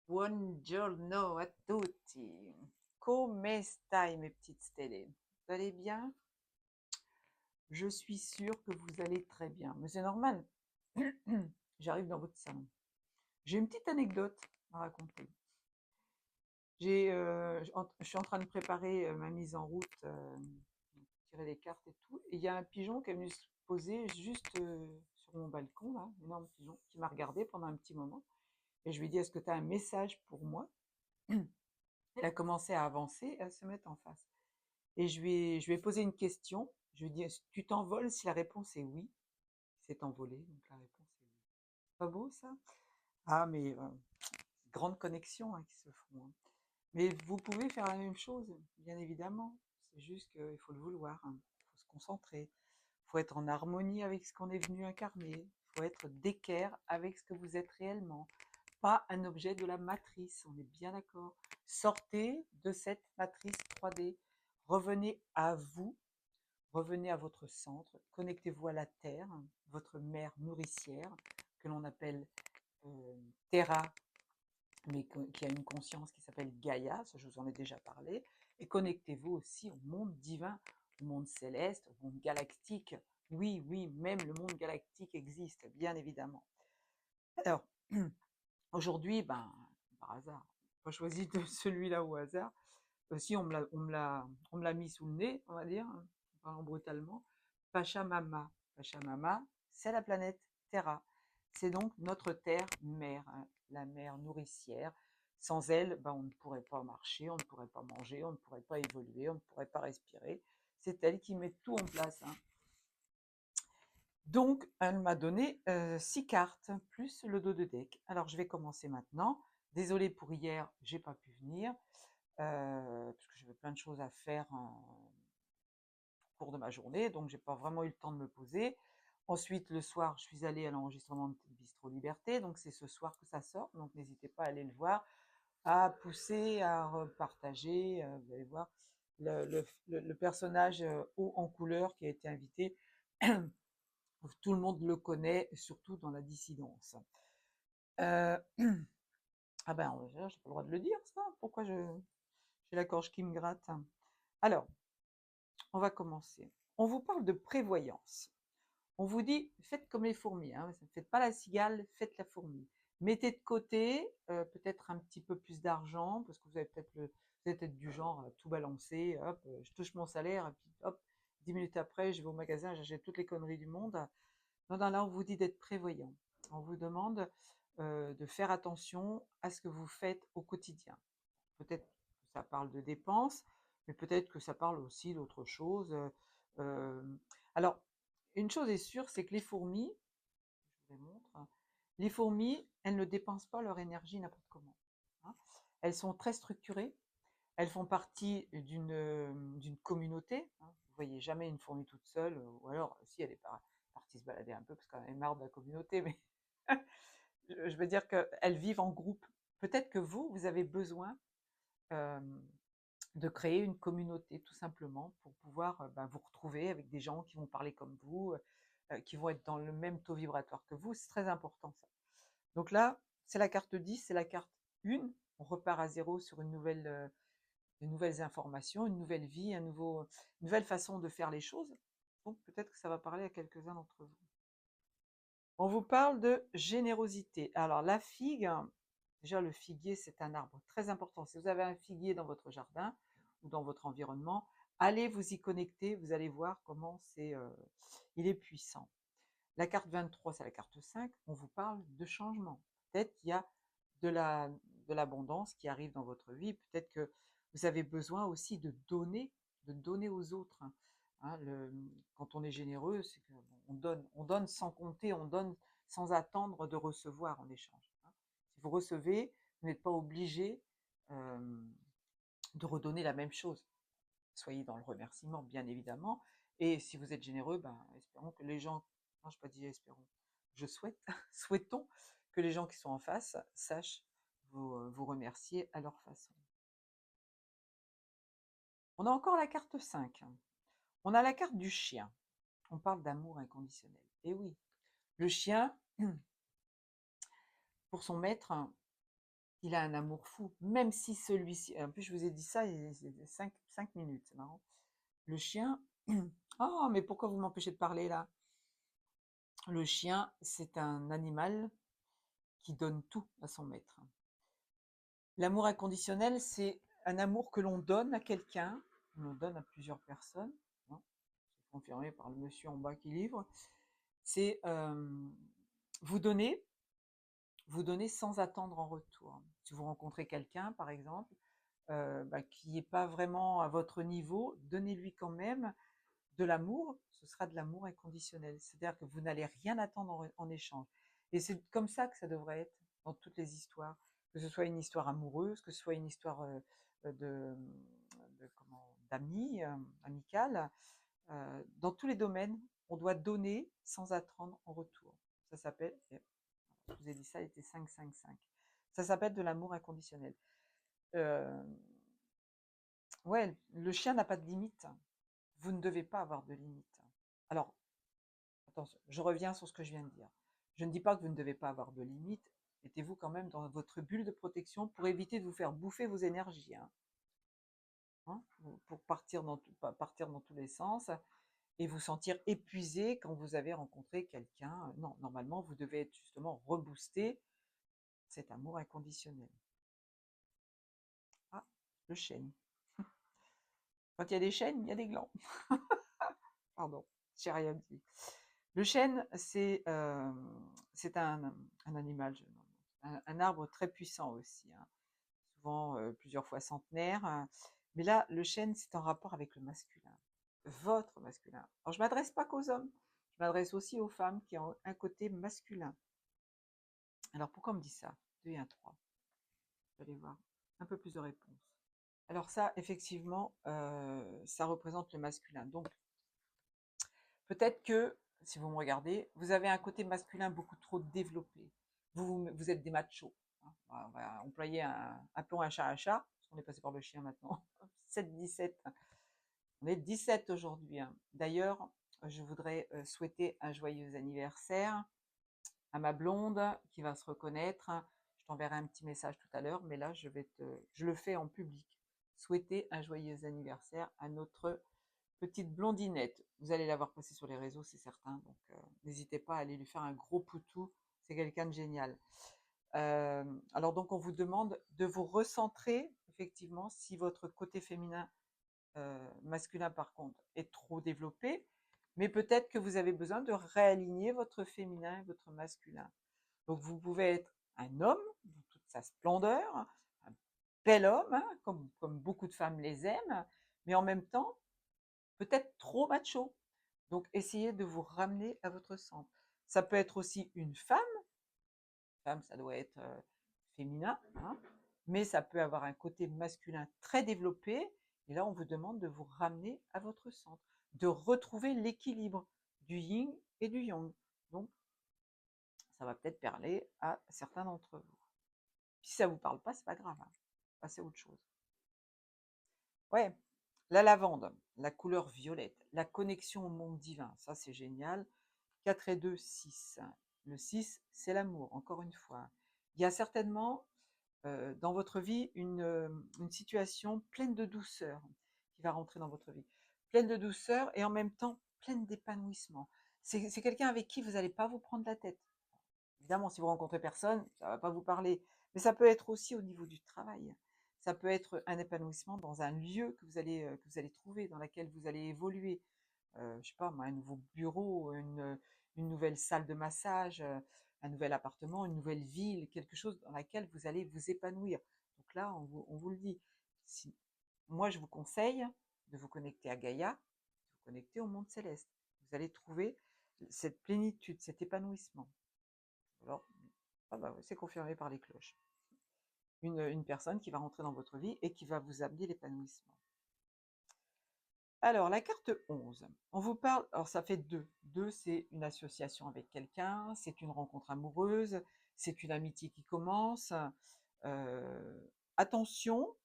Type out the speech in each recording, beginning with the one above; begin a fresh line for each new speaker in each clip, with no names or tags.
Buongiorno a tutti. Come stai, mes petites stelle? Vous allez bien? Je suis sûre que vous allez très bien. Mais c'est normal. J'arrive dans votre salon. J'ai une petite anecdote à raconter. Je suis en train de préparer ma mise en route, tirer les cartes et tout. Et il y a un pigeon qui est venu se poser juste sur mon balcon, là, un énorme pigeon, qui m'a regardé pendant un petit moment. Et je lui ai dit, est-ce que tu as un message pour moi? Elle a commencé à avancer et à se mettre en face. Et je lui ai posé une question. Je lui ai dit, est-ce que tu t'envoles? Si la réponse est oui, il s'est envolé. Donc la réponse est oui. C'est pas beau ça? Ah, mais grande connexion qui se font. Hein. Mais vous pouvez faire la même chose, bien évidemment. C'est juste qu'il faut le vouloir. Il faut se concentrer. Il faut être en harmonie avec ce qu'on est venu incarner. Il faut être d'équerre avec ce que vous êtes réellement. Pas un objet de la matrice, on est bien d'accord. Sortez de cette matrice 3D. Revenez à vous, revenez à votre centre, connectez-vous à la Terre, votre mère nourricière, que l'on appelle Terra, mais qui a une conscience qui s'appelle Gaïa, ça je vous en ai déjà parlé, et connectez-vous aussi au monde divin, au monde céleste, au monde galactique. Oui, oui, même le monde galactique existe, bien évidemment. Alors, aujourd'hui, ben, par hasard, pas choisi de celui-là au hasard. Si on me l'a mis sous le nez, on va dire, en parlant brutalement. Pachamama. Pachamama, c'est la planète Terra. C'est donc notre terre mère, hein, la mère nourricière. Sans elle, ben, on ne pourrait pas marcher, on ne pourrait pas manger, on ne pourrait pas évoluer, on ne pourrait pas respirer. C'est elle qui met tout en place. Hein. Donc, elle m'a donné 6 cartes, plus le dos de deck. Alors, je vais commencer maintenant. Désolée pour hier, j'ai pas pu venir, parce que j'avais plein de choses à faire au cours de ma journée, donc j'ai pas vraiment eu le temps de me poser. Ensuite, le soir, je suis allée à l'enregistrement de Bistro Liberté, donc c'est ce soir que ça sort, donc n'hésitez pas à aller le voir, à pousser, à repartager, vous allez voir le personnage haut en couleur qui a été invité. Tout le monde le connaît, surtout dans la dissidence. Euh, ah ben, j'ai pas le droit de le dire, ça. Pourquoi j'ai la gorge qui me gratte? Alors, on va commencer. On vous parle de prévoyance. On vous dit, faites comme les fourmis. Hein. Ne faites pas la cigale, faites la fourmi. Mettez de côté peut-être un petit peu plus d'argent, parce que vous avez peut-être du genre à tout balancer. Hop, je touche mon salaire, et puis hop, 10 minutes après, je vais au magasin, j'achète toutes les conneries du monde. Non, non, là, on vous dit d'être prévoyant. On vous demande de faire attention à ce que vous faites au quotidien. Peut-être que ça parle de dépenses, mais peut-être que ça parle aussi d'autre chose. Euh, alors, une chose est sûre, c'est que les fourmis, je vous les montre, hein, les fourmis, elles ne dépensent pas leur énergie n'importe comment. Hein. Elles sont très structurées. Elles font partie d'une communauté. Hein. Vous voyez jamais une fourmi toute seule, ou alors si elle est partie se balader un peu parce qu'elle est marre de la communauté, mais je veux dire qu'elles vivent en groupe. Peut-être que vous avez besoin euh, de créer une communauté tout simplement pour pouvoir ben, vous retrouver avec des gens qui vont parler comme vous, qui vont être dans le même taux vibratoire que vous. C'est très important ça. Donc là, c'est la carte 10, c'est la carte 1. On repart à zéro sur de nouvelles informations, une nouvelle vie, une nouvelle façon de faire les choses. Donc peut-être que ça va parler à quelques-uns d'entre vous. On vous parle de générosité. Alors la figue, déjà le figuier, c'est un arbre très important. Si vous avez un figuier dans votre jardin ou dans votre environnement, allez vous y connecter, vous allez voir comment il est puissant. La carte 23, c'est la carte 5, on vous parle de changement. Peut-être qu'il y a de l'abondance qui arrive dans votre vie, peut-être que vous avez besoin aussi de donner aux autres. Hein, quand on est généreux, c'est on donne sans compter, on donne sans attendre de recevoir en échange. Hein. Si vous recevez, vous n'êtes pas obligé euh, de redonner la même chose. Soyez dans le remerciement, bien évidemment. Et si vous êtes généreux, ben, espérons que les gens, non, je n'ai pas dit espérons, je souhaite, souhaitons que les gens qui sont en face sachent vous remercier à leur façon. On a encore la carte 5. On a la carte du chien. On parle d'amour inconditionnel. Et oui, le chien, pour son maître, qu'il a un amour fou, même si celui-ci, en plus je vous ai dit ça il y a 5 minutes, c'est marrant. Le chien, oh mais pourquoi vous m'empêchez de parler là? Le chien, c'est un animal qui donne tout à son maître. L'amour inconditionnel, c'est un amour que l'on donne à quelqu'un, on donne à plusieurs personnes, hein, c'est confirmé par le monsieur en bas qui livre, c'est vous donner, vous donner sans attendre en retour. Si vous rencontrez quelqu'un, par exemple, qui n'est pas vraiment à votre niveau, donnez-lui quand même de l'amour, ce sera de l'amour inconditionnel. C'est-à-dire que vous n'allez rien attendre en échange. Et c'est comme ça que ça devrait être dans toutes les histoires, que ce soit une histoire amoureuse, que ce soit une histoire d'amis, amicale. Dans tous les domaines, on doit donner sans attendre en retour. Ça s'appelle, je vous ai dit ça, il était 5-5-5. Ça s'appelle de l'amour inconditionnel. Euh, ouais, le chien n'a pas de limite. Vous ne devez pas avoir de limite. Alors, attention, je reviens sur ce que je viens de dire. Je ne dis pas que vous ne devez pas avoir de limites. Mettez-vous quand même dans votre bulle de protection pour éviter de vous faire bouffer vos énergies. Hein, pour partir partir dans tous les sens et vous sentir épuisé quand vous avez rencontré quelqu'un. Non, normalement, vous devez être justement rebooster cet amour inconditionnel. Ah, le chêne. Quand il y a des chênes, il y a des glands. Pardon, j'ai rien dit. Le chêne, c'est un animal, un arbre très puissant aussi, hein, souvent plusieurs fois centenaire. Mais là, le chêne, c'est en rapport avec le masculin, votre masculin. Alors, je ne m'adresse pas qu'aux hommes, je m'adresse aussi aux femmes qui ont un côté masculin. Alors, pourquoi on me dit ça? 2 et 1, 3. Vous allez voir un peu plus de réponses. Alors ça, effectivement, ça représente le masculin. Donc, peut-être que, si vous me regardez, vous avez un côté masculin beaucoup trop développé. Vous êtes des machos, hein. On va employer appelons un chat, parce qu'on est passé par le chien maintenant. 7-17. On est 17 aujourd'hui, hein. D'ailleurs, je voudrais souhaiter un joyeux anniversaire à ma blonde qui va se reconnaître. Je t'enverrai un petit message tout à l'heure, mais là, je le fais en public. Souhaiter un joyeux anniversaire à notre petite blondinette. Vous allez la voir passer sur les réseaux, c'est certain. Donc, n'hésitez pas à aller lui faire un gros poutou. C'est quelqu'un de génial. Alors, donc, on vous demande de vous recentrer, effectivement, si votre côté féminin, masculin, par contre, est trop développé. Mais peut-être que vous avez besoin de réaligner votre féminin et votre masculin. Donc, vous pouvez être un homme dans toute sa splendeur, un bel homme, hein, comme beaucoup de femmes les aiment, mais en même temps, peut-être trop macho. Donc, essayez de vous ramener à votre centre. Ça peut être aussi une femme. Femme, ça doit être féminin, hein, mais ça peut avoir un côté masculin très développé. Et là, on vous demande de vous ramener à votre centre, de retrouver l'équilibre du yin et du yang. Donc, ça va peut-être parler à certains d'entre vous. Si ça ne vous parle pas, c'est pas grave, hein. Passez à autre chose. Ouais, la lavande, la couleur violette, la connexion au monde divin, ça c'est génial. 4 et 2, 6. Le 6, c'est l'amour, encore une fois. Il y a certainement dans votre vie une situation pleine de douceur qui va rentrer dans votre vie. Pleine de douceur et en même temps pleine d'épanouissement. C'est quelqu'un avec qui vous n'allez pas vous prendre la tête. Évidemment, si vous rencontrez personne, ça ne va pas vous parler. Mais ça peut être aussi au niveau du travail. Ça peut être un épanouissement dans un lieu que vous allez trouver, dans lequel vous allez évoluer. Je sais pas moi, un nouveau bureau, une nouvelle salle de massage, un nouvel appartement, une nouvelle ville, quelque chose dans laquelle vous allez vous épanouir. Donc là, on vous le dit. Moi, je vous conseille de vous connecter à Gaïa, de vous connecter au monde céleste. Vous allez trouver cette plénitude, cet épanouissement. Alors, c'est confirmé par les cloches. Une personne qui va rentrer dans votre vie et qui va vous amener l'épanouissement. Alors, la carte 11, on vous parle, alors ça fait 2. 2, c'est une association avec quelqu'un, c'est une rencontre amoureuse, c'est une amitié qui commence. Attention,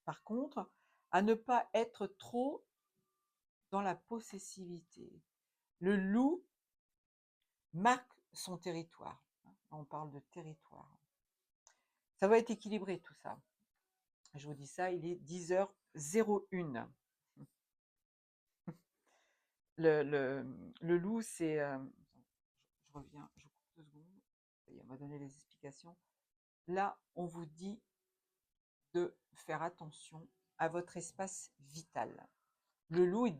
par contre, à ne pas être trop dans la possessivité. Le loup marque son territoire. On parle de territoire. Ça va être équilibré tout ça. Je vous dis ça, il est 10h01. Le loup, c'est... je reviens, je coupe 2 secondes. Ça y est, on m'a donné les explications. Là, on vous dit de faire attention à votre espace vital. Le loup, il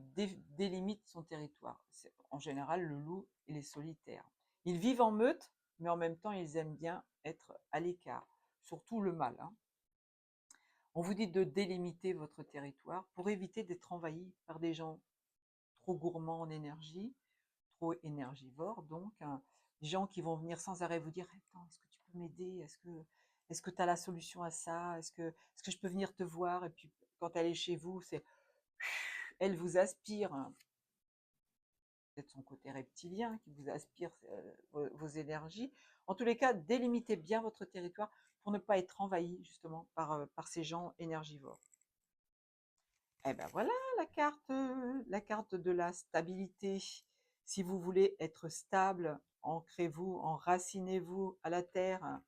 délimite son territoire. En général, le loup, il est solitaire. Ils vivent en meute, mais en même temps, ils aiment bien être à l'écart, surtout le mâle, hein. On vous dit de délimiter votre territoire pour éviter d'être envahi par des gens trop gourmands en énergie, trop énergivores, donc des gens qui vont venir sans arrêt vous dire attends, est-ce que tu peux m'aider, est-ce que tu as la solution à ça, est-ce que je peux venir te voir, et puis quand elle est chez vous, c'est elle vous aspire, hein. Peut-être son côté reptilien qui vous aspire vos énergies. En tous les cas, délimitez bien votre territoire pour ne pas être envahi justement par ces gens énergivores. Eh ben voilà la carte de la stabilité. Si vous voulez être stable, ancrez-vous, enracinez-vous à la terre.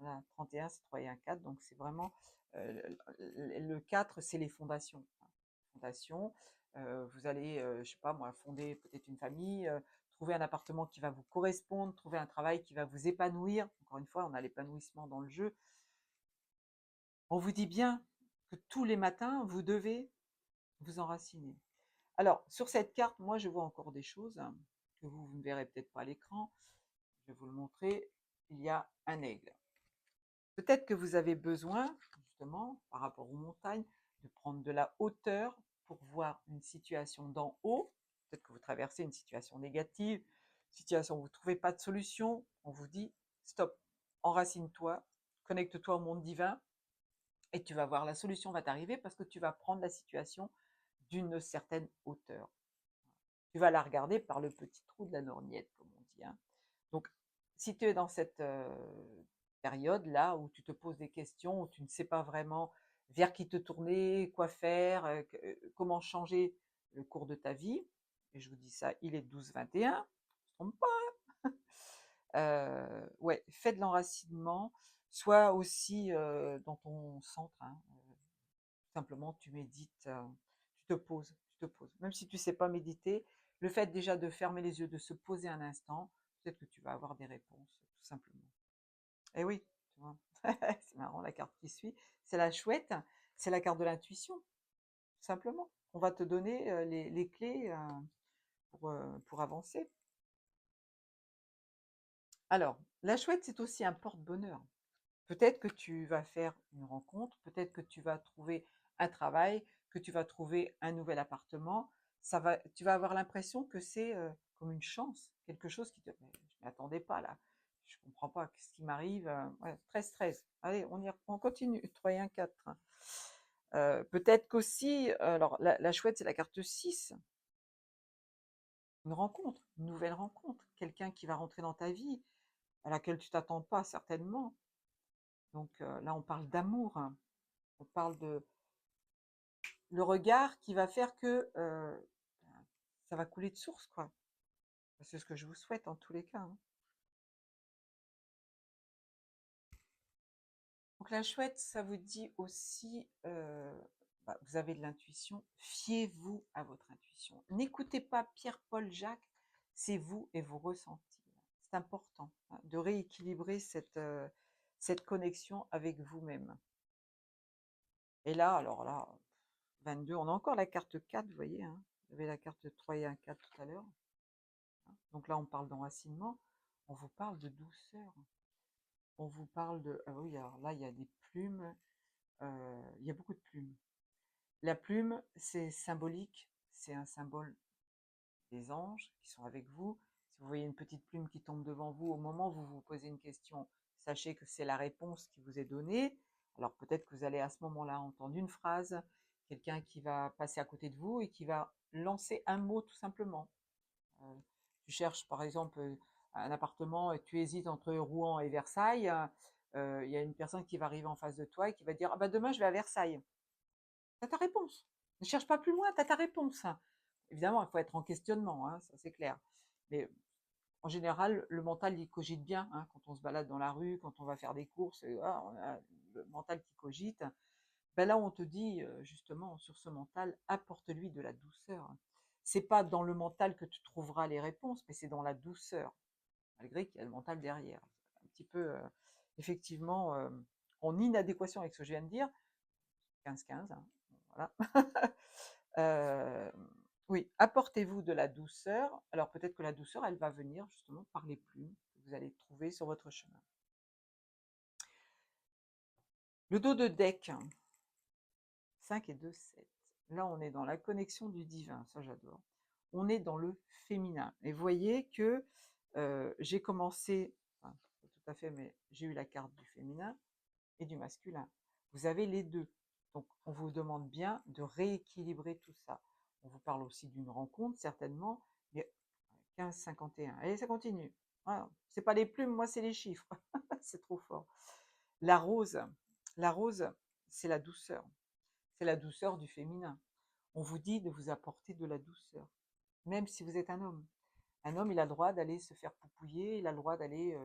Voilà, 31, c'est 3 et 1, 4, donc c'est vraiment le 4, c'est les fondations. Fondation, vous allez, je sais pas moi, fonder peut-être une famille, trouver un appartement qui va vous correspondre, trouver un travail qui va vous épanouir. Encore une fois, on a l'épanouissement dans le jeu. On vous dit bien que tous les matins, vous devez vous enraciner. Alors, sur cette carte, moi, je vois encore des choses que vous ne verrez peut-être pas à l'écran. Je vais vous le montrer. Il y a un aigle. Peut-être que vous avez besoin, justement, par rapport aux montagnes, de prendre de la hauteur pour voir une situation d'en haut. Peut-être que vous traversez une situation négative, une situation où vous ne trouvez pas de solution. On vous dit, stop, enracine-toi, connecte-toi au monde divin, et tu vas voir, la solution va t'arriver parce que tu vas prendre la situation d'une certaine hauteur. Tu vas la regarder par le petit trou de la lorgnette, comme on dit, hein. Donc, si tu es dans cette période-là où tu te poses des questions, où tu ne sais pas vraiment vers qui te tourner, quoi faire, comment changer le cours de ta vie, et je vous dis ça, il est 12-21, on ne se trompe pas, ouais, fais de l'enracinement, soit aussi dans ton centre, hein, simplement tu médites, tu te poses, tu te poses. Même si tu ne sais pas méditer, le fait déjà de fermer les yeux, de se poser un instant, peut-être que tu vas avoir des réponses, tout simplement. Eh oui, tu vois, c'est marrant, la carte qui suit, c'est la chouette, c'est la carte de l'intuition, tout simplement. On va te donner les clés pour avancer. Alors, la chouette, c'est aussi un porte-bonheur. Peut-être que tu vas faire une rencontre, peut-être que tu vas trouver un travail, que tu vas trouver un nouvel appartement. Tu vas avoir l'impression que c'est comme une chance, quelque chose qui te... Mais je ne m'y attendais pas là, je ne comprends pas, qu'est-ce qui m'arrive, ouais, 13-13. Allez, on continue, 3 et 1, 4. Peut-être qu'aussi, alors la chouette, c'est la carte 6, une rencontre, une nouvelle rencontre, quelqu'un qui va rentrer dans ta vie, à laquelle tu t'attends pas certainement. Donc là, on parle d'amour, hein. On parle de le regard qui va faire que ça va couler de source, quoi. C'est ce que je vous souhaite en tous les cas, hein. Donc la chouette, ça vous dit aussi, vous avez de l'intuition, fiez-vous à votre intuition. N'écoutez pas Pierre, Paul, Jacques, c'est vous et vos ressentis. C'est important, hein, de rééquilibrer cette connexion avec vous-même. Et là, alors là, 22, on a encore la carte 4, vous voyez, hein. Vous avez la carte 3 et un 4 tout à l'heure. Donc là, on parle d'enracinement, on vous parle de douceur, on vous parle de... Ah oui, alors là, il y a des plumes, il y a beaucoup de plumes. La plume, c'est symbolique, c'est un symbole des anges qui sont avec vous. Si vous voyez une petite plume qui tombe devant vous, au moment où vous vous posez une question, sachez que c'est la réponse qui vous est donnée. Alors peut-être que vous allez à ce moment-là entendre une phrase, quelqu'un qui va passer à côté de vous et qui va lancer un mot tout simplement. Tu cherches par exemple un appartement et tu hésites entre Rouen et Versailles, il y a une personne qui va arriver en face de toi et qui va dire ah bah demain je vais à Versailles. Tu as ta réponse. Ne cherche pas plus loin, tu as ta réponse. Évidemment, il faut être en questionnement, hein, ça c'est clair. Mais en général, le mental, il cogite bien, hein, quand on se balade dans la rue, quand on va faire des courses, et voilà, on a le mental qui cogite. Ben là, on te dit, justement, sur ce mental, apporte-lui de la douceur. C'est pas dans le mental que tu trouveras les réponses, mais c'est dans la douceur, malgré qu'il y a le mental derrière. Un petit peu, effectivement, en inadéquation avec ce que je viens de dire, 15-15, hein, voilà. Oui, apportez-vous de la douceur. Alors peut-être que la douceur, elle va venir justement par les plumes que vous allez trouver sur votre chemin. Le dos de deck, 5 et 2, 7. Là, on est dans la connexion du divin, ça j'adore. On est dans le féminin. Et vous voyez que j'ai commencé, enfin, pas tout à fait, mais j'ai eu la carte du féminin et du masculin. Vous avez les deux. Donc, on vous demande bien de rééquilibrer tout ça. On vous parle aussi d'une rencontre, certainement, mais 15-51. Allez, ça continue. Voilà. C'est pas les plumes, moi, c'est les chiffres. C'est trop fort. La rose, la rose, c'est la douceur. C'est la douceur du féminin. On vous dit de vous apporter de la douceur, même si vous êtes un homme. Un homme, il a le droit d'aller se faire poupouiller, il a le droit d'aller,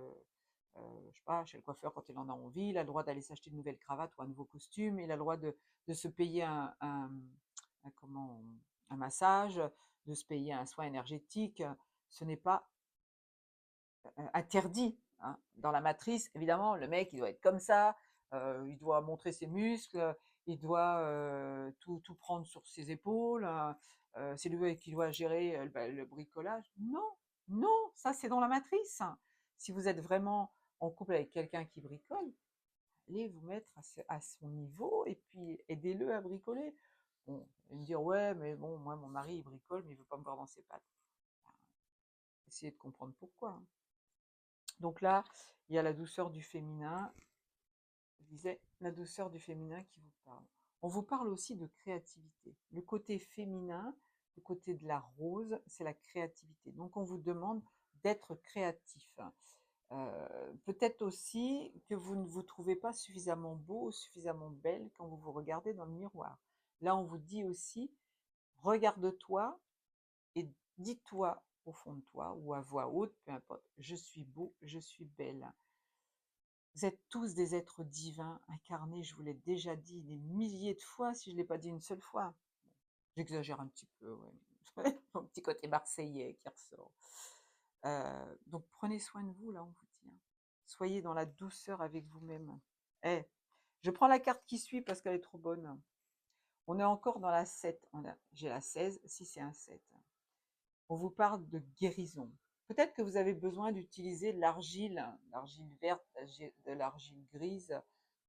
je sais pas, chez le coiffeur quand il en a envie, il a le droit d'aller s'acheter une nouvelle cravate ou un nouveau costume, il a le droit de se payer comment, un massage, de se payer un soin énergétique. Ce n'est pas interdit, hein. Dans la matrice, évidemment, le mec, il doit être comme ça, il doit montrer ses muscles, il doit tout prendre sur ses épaules, c'est lui qui doit gérer le bricolage. Non, non, ça c'est dans la matrice. Si vous êtes vraiment en couple avec quelqu'un qui bricole, allez vous mettre à son niveau et puis aidez-le à bricoler. Bon, il me dire ouais, mais bon, moi mon mari il bricole, mais il veut pas me voir dans ses pattes. Essayez de comprendre pourquoi, hein. Donc là, il y a la douceur du féminin. Je disais, la douceur du féminin qui vous parle. On vous parle aussi de créativité. Le côté féminin, le côté de la rose, c'est la créativité. Donc on vous demande d'être créatif. Peut-être aussi que vous ne vous trouvez pas suffisamment beau ou suffisamment belle quand vous vous regardez dans le miroir. Là, on vous dit aussi, regarde-toi et dis-toi au fond de toi ou à voix haute, peu importe, je suis beau, je suis belle. Vous êtes tous des êtres divins incarnés, je vous l'ai déjà dit des milliers de fois, si je ne l'ai pas dit une seule fois. J'exagère un petit peu, ouais. Mon petit côté marseillais qui ressort. Donc prenez soin de vous, là, on vous dit, hein. Soyez dans la douceur avec vous-même. Eh, je prends la carte qui suit parce qu'elle est trop bonne. On est encore dans la 7. J'ai la 16, si c'est un 7. On vous parle de guérison. Peut-être que vous avez besoin d'utiliser l'argile verte, de l'argile grise,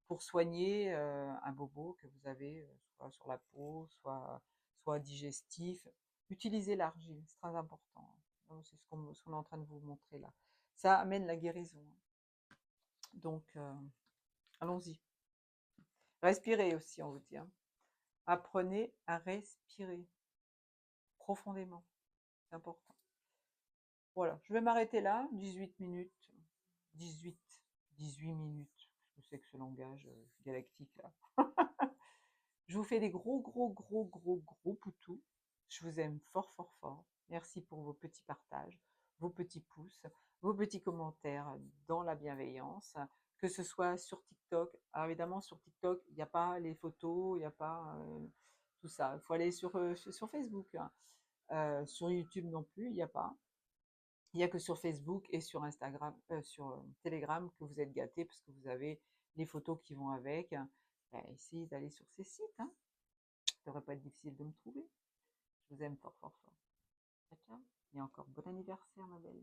pour soigner un bobo que vous avez, soit sur la peau, soit digestif. Utilisez l'argile, c'est très important. C'est ce qu'on est en train de vous montrer là. Ça amène la guérison. Donc, allons-y. Respirez aussi, on vous dit, hein. Apprenez à respirer profondément. C'est important. Voilà, je vais m'arrêter là, 18 minutes, 18, 18 minutes. Je sais que ce langage galactique là. Je vous fais des gros, gros, gros, gros, gros poutous. Je vous aime fort, fort, fort. Merci pour vos petits partages, vos petits pouces, vos petits commentaires dans la bienveillance, que ce soit sur TikTok. Alors évidemment, sur TikTok, il n'y a pas les photos, il n'y a pas tout ça. Il faut aller sur Facebook, hein. Sur YouTube non plus, il n'y a pas. Il n'y a que sur Facebook et sur Instagram, sur Telegram que vous êtes gâtés parce que vous avez les photos qui vont avec. Ben, essayez d'aller sur ces sites, hein. Ça ne devrait pas être difficile de me trouver. Je vous aime fort, fort, fort. Ciao, ciao. Et encore bon anniversaire, ma belle.